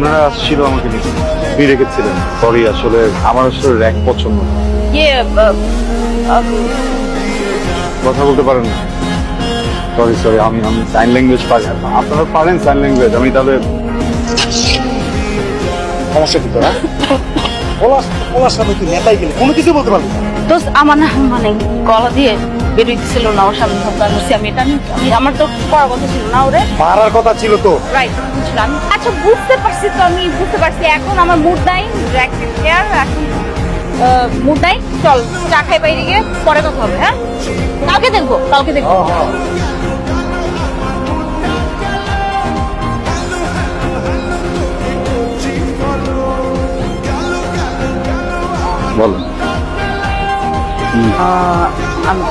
ওনারা আসছিল আমাকে নিতে, আপনি রেখেছিলেন। সরি, আসলে আমার আসলে র্যাঙ্ক পছন্দ না। ইয়ে কথা বলতে পারেন না? সরি সরি, আমি সাইন ল্যাঙ্গুয়েজ পারি না। আপনারা পারেন সাইন ল্যাঙ্গুয়েজ? আমি তাহলে সমস্যা কি তোরা? ওনার সাথে তুই নেতাই গেলে কোনো কিছু বলতে পারবি না। দোস্ত আমার না মানে গলা দিয়ে বেরোইতেছিল না, ওর সামনে ধমকান করছি আমি। এটা আমি আমার তো করার কথা ছিল না ওরে। মারার কথা ছিল তো। রাইট, বুঝলাম। আচ্ছা বুঝতে পারছি তো, আমি বুঝতে পারছি। এখন আমার মুড নাই, এখন মুড নাই। চল চা খাই বাইরে গিয়ে, পরে কথা হবে। হ্যাঁ, কালকে দেখবো, কালকে দেখবো। বলেন। আমি